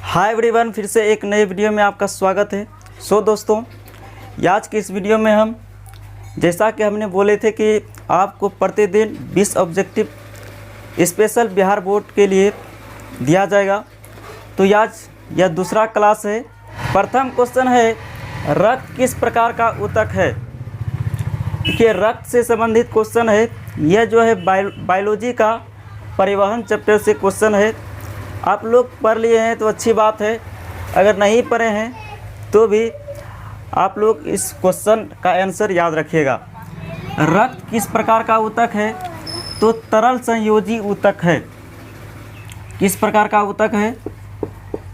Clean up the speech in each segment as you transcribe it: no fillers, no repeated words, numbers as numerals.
Hi everyone, फिर से एक नए वीडियो में आपका स्वागत है। दोस्तों, आज की इस वीडियो में हम जैसा कि हमने बोले थे कि आपको प्रतिदिन 20 ऑब्जेक्टिव स्पेशल बिहार बोर्ड के लिए दिया जाएगा। तो आज यह दूसरा क्लास है। प्रथम क्वेश्चन है, रक्त किस प्रकार का ऊतक है। देखिए, रक्त से संबंधित क्वेश्चन है। यह जो है बायोलॉजी का परिवहन चैप्टर से क्वेश्चन है। आप लोग पढ़ लिए हैं तो अच्छी बात है, अगर नहीं पढ़े हैं तो भी आप लोग इस क्वेश्चन का आंसर याद रखिएगा। रक्त किस प्रकार का ऊतक है, तो तरल संयोजी ऊतक है। किस प्रकार का ऊतक है?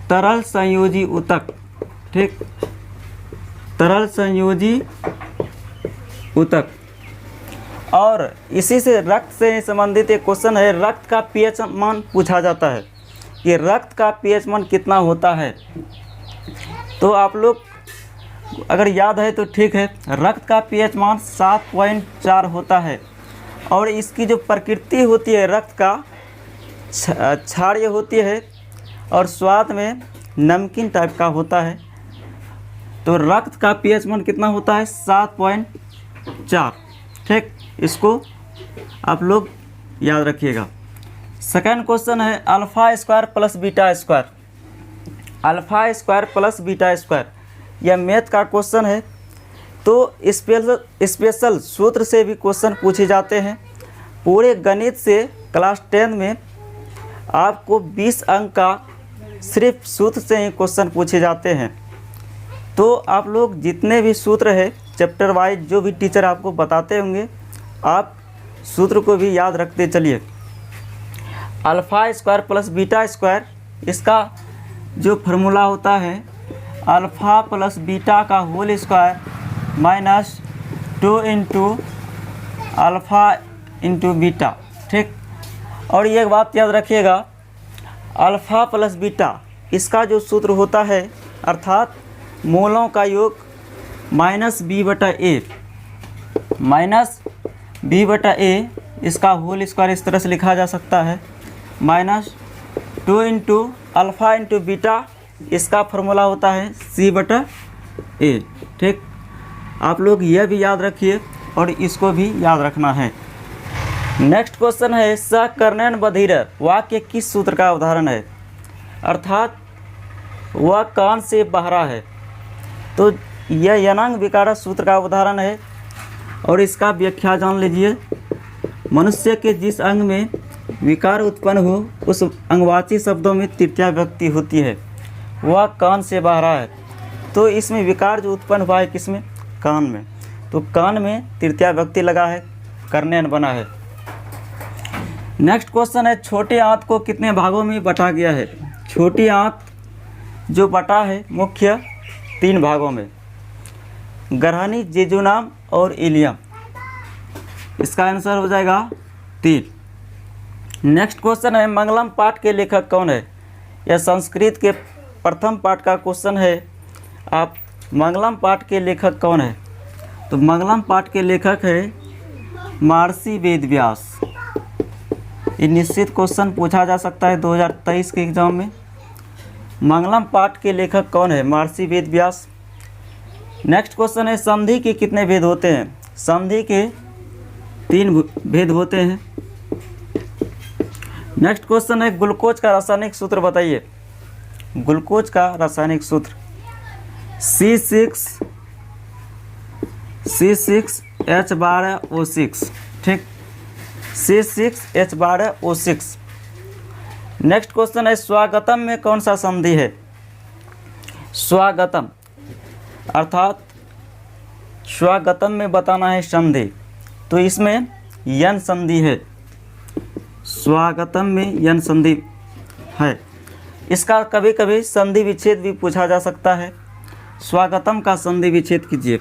तरल संयोजी ऊतक। ठीक, तरल संयोजी ऊतक। और इसी से रक्त से संबंधित एक क्वेश्चन है, रक्त का पीएच मान पूछा जाता है कि रक्त का पीएच मान कितना होता है। तो आप लोग अगर याद है तो ठीक है। रक्त का पीएच मान 7.4 होता है। और इसकी जो प्रकृति होती है रक्त का क्षारीय होती है और स्वाद में नमकीन टाइप का होता है। तो रक्त का पीएच मान कितना होता है? 7.4। ठीक, इसको आप लोग याद रखिएगा। सेकेंड क्वेश्चन है, alpha square plus beta square. Alpha square plus beta square, यह मैथ का क्वेश्चन है। तो स्पेशल सूत्र से भी क्वेश्चन पूछे जाते हैं। पूरे गणित से क्लास 10 में आपको 20 अंक का सिर्फ सूत्र से ही क्वेश्चन पूछे जाते हैं। तो आप लोग जितने भी सूत्र है चैप्टर वाइज जो भी टीचर आपको बताते होंगे, आप सूत्र को भी याद रखते चलिए। Alpha square plus beta square, इसका जो फार्मूला होता है अल्फ़ा प्लस बीटा का whole square minus 2 into alpha into beta. ठीक, और ये बात याद रखिएगा, अल्फ़ा प्लस बीटा इसका जो सूत्र होता है अर्थात मोलों का योग माइनस b/a, माइनस b/a, इसका होल स्क्वायर इस तरह से लिखा जा सकता है minus 2 into alpha into beta, इसका फार्मूला होता है c/a। ठीक, आप लोग यह भी याद रखिए और इसको भी याद रखना है। नेक्स्ट क्वेश्चन है, सकर्णन बधिर वाक्य किस सूत्र का उदाहरण है। अर्थात वह कान से बहरा है। तो यह यनांग विकार सूत्र का उदाहरण है। और इसका व्याख्या जान लीजिए। मनुष्य के जिस अंग में विकार उत्पन्न हो उस अंगवाची शब्दों में तृतीया व्यक्ति होती है। वह कान से बहरा है। तो इसमें विकार जो उत्पन्न हुआ है किसमें? कान में। तो कान में तृतीया व्यक्ति लगा है, कर्णन बना है। नेक्स्ट क्वेश्चन है, छोटे आंत को कितने भागों में बांटा गया है। छोटी आंत जो बटा है मुख्य 3 भागों में, ग्रहणी, जेजुनाम और इलियम। इसका आंसर हो जाएगा 3। नेक्स्ट क्वेश्चन है, मंगलम पाठ के लेखक कौन है। यह संस्कृत के प्रथम पाठ का क्वेश्चन है। आप मंगलम पाठ के लेखक कौन है? तो मंगलम पाठ के लेखक है महर्षि वेदव्यास। ये निश्चित क्वेश्चन पूछा जा सकता है 2023 के एग्जाम में। मंगलम पाठ के लेखक कौन है? महर्षि वेदव्यास। नेक्स्ट क्वेश्चन है, संधि के कितने भेद होते हैं। संधि के 3 भेद होते हैं। नेक्स्ट क्वेश्चन है, ग्लूकोज का रासायनिक सूत्र बताइए। ग्लूकोज का रासायनिक सूत्र C6H12O6। ठीक, C6H12O6। नेक्स्ट क्वेश्चन है, स्वागतम में कौन सा संधि है। स्वागतम अर्थात स्वागतम में बताना है संधि, तो इसमें यन संधि है। स्वागतम में यन संधि है। इसका कभी कभी संधि विच्छेद भी पूछा जा सकता है। स्वागतम का संधि विच्छेद कीजिए,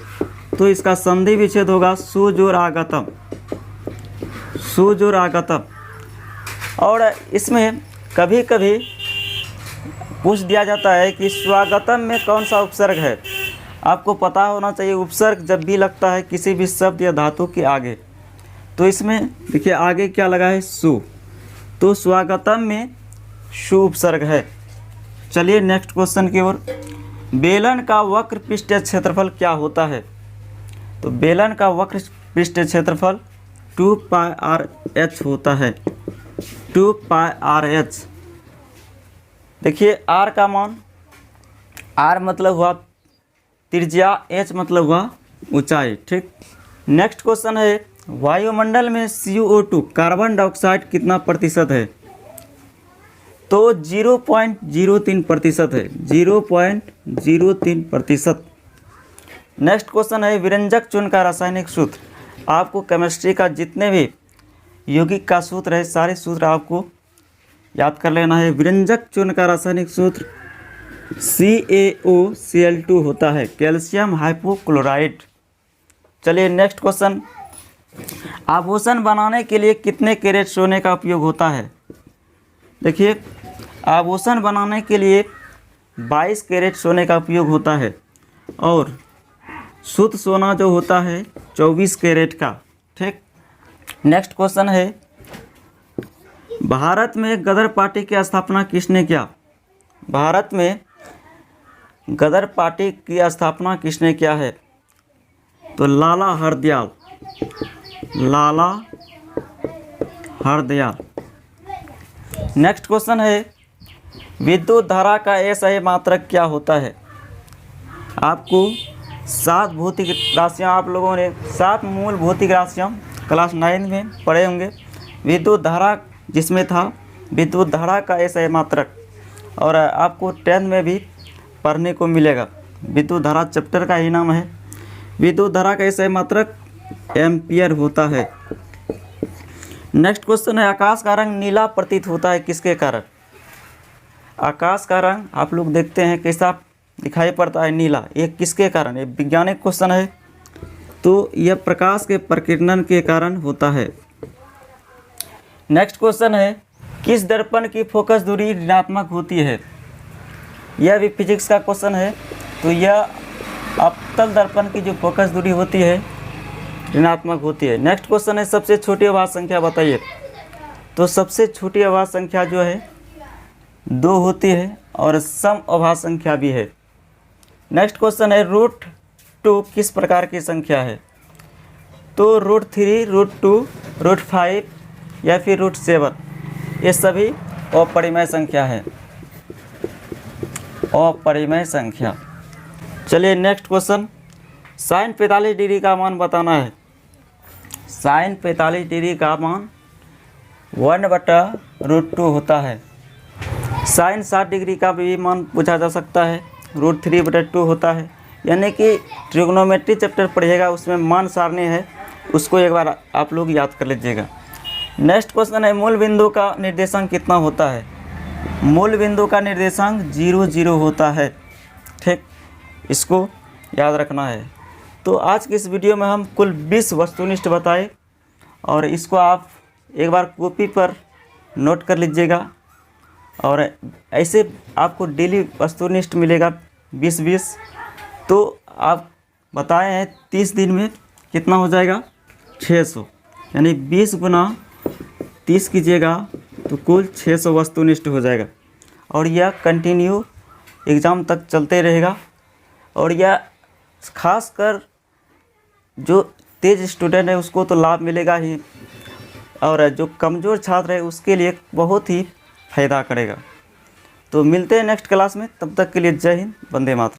तो इसका संधि विच्छेद होगा सुजोरागतम। सुजोरागतम। और इसमें कभी कभी पूछ दिया जाता है कि स्वागतम में कौन सा उपसर्ग है। आपको पता होना चाहिए, उपसर्ग जब भी लगता है किसी भी शब्द या धातु के आगे, तो इसमें देखिए आगे क्या लगा है, सु। तो स्वागतम में शु उपसर्ग है। चलिए नेक्स्ट क्वेश्चन की ओर। बेलन का वक्र पृष्ठीय क्षेत्रफल क्या होता है? तो बेलन का वक्र पृष्ठीय क्षेत्रफल 2πr(h) होता है, 2πr(h). देखिए r का मान, r मतलब हुआ त्रिज्या, h मतलब हुआ ऊंचाई। ठीक। नेक्स्ट क्वेश्चन है, वायुमंडल में CO2 कार्बन डाइऑक्साइड कितना प्रतिशत है? तो 0.03% है, 0.03%। नेक्स्ट क्वेश्चन है, विरंजक चूर्ण का रासायनिक सूत्र। आपको केमिस्ट्री का जितने भी यौगिक का सूत्र है, सारे सूत्र आपको याद कर लेना है। विरंजक चूर्ण का रासायनिक सूत्र CaOCl2 होता है, कैल्शियम हाइपोक्लोराइड। चलिए नेक्स्ट क्वेश्चन, आभूषण बनाने के लिए कितने कैरेट सोने का उपयोग होता है? देखिए आभूषण बनाने के लिए 22 कैरेट सोने का उपयोग होता है और शुद्ध सोना जो होता है 24 कैरेट का। ठीक। नेक्स्ट क्वेश्चन है, भारत में गदर पार्टी की स्थापना किसने किया? भारत में गदर पार्टी की स्थापना किसने किया है? तो लाला हरदयाल, लाला हरदयाल। नेक्स्ट क्वेश्चन है, विद्युत धारा का SI मात्रक क्या होता है? आपको 7 भौतिक राशियाँ, आप लोगों ने 7 मूल भौतिक राशियाँ क्लास 9 में पढ़े होंगे। विद्युत धारा जिसमें था विद्युत धारा का SI मात्रक, और आपको 10th में भी पढ़ने को मिलेगा। विद्युत धारा चैप्टर का ही नाम है। विद्युत धारा का SI मात्रक एम्पियर होता है। नेक्स्ट क्वेश्चन है, आकाश का रंग नीला प्रतीत होता है किसके कारण? आकाश का रंग आप लोग देखते हैं कैसा दिखाई पड़ता है, नीला। ये किसके कारण? ये वैज्ञानिक क्वेश्चन है। तो यह प्रकाश के प्रकीर्णन के कारण होता है। नेक्स्ट क्वेश्चन है, किस दर्पण की फोकस दूरी ऋणात्मक होती है? यह भी फिजिक्स का क्वेश्चन है। तो यह अवतल दर्पण की जो फोकस दूरी होती है ऋणात्मक होती है। नेक्स्ट क्वेश्चन है, सबसे छोटी अभाज्य संख्या बताइए। तो सबसे छोटी अभाज्य संख्या जो है 2 होती है और सम अभाज्य संख्या भी है। नेक्स्ट क्वेश्चन है, √2 किस प्रकार की संख्या है? तो √3, √2, √5 या फिर √7, ये सभी अपरिमेय संख्या है, अपरिमेय संख्या। चलिए नेक्स्ट क्वेश्चन, साइन 45 डिग्री का मान बताना है। साइन 45 डिग्री का मान 1/√2 होता है। साइन 60 डिग्री का भी मान पूछा जा सकता है, √3/2 होता है। यानी कि ट्रिग्नोमेट्री चैप्टर पढ़िएगा, उसमें मान सारणी है, उसको एक बार आप लोग याद कर लीजिएगा। नेक्स्ट क्वेश्चन है, मूल बिंदु का निर्देशांक कितना होता है? मूल बिंदु का निर्देशांक 0, 0 होता है। ठीक, इसको याद रखना है। तो आज की इस वीडियो में हम कुल 20 वस्तुनिष्ठ बताए, और इसको आप एक बार कॉपी पर नोट कर लीजिएगा, और ऐसे आपको डेली वस्तुनिष्ठ मिलेगा 20-20। तो आप बताए हैं 30 दिन में कितना हो जाएगा? 600, यानी 20 गुना 30 कीजिएगा तो कुल 600 वस्तुनिष्ठ हो जाएगा। और यह कंटिन्यू एग्ज़ाम तक चलते रहेगा, और यह खासकर जो तेज स्टूडेंट है उसको तो लाभ मिलेगा ही, और जो कमज़ोर छात्र है उसके लिए बहुत ही फ़ायदा करेगा। तो मिलते हैं नेक्स्ट क्लास में, तब तक के लिए जय हिंद, वंदे मातरम।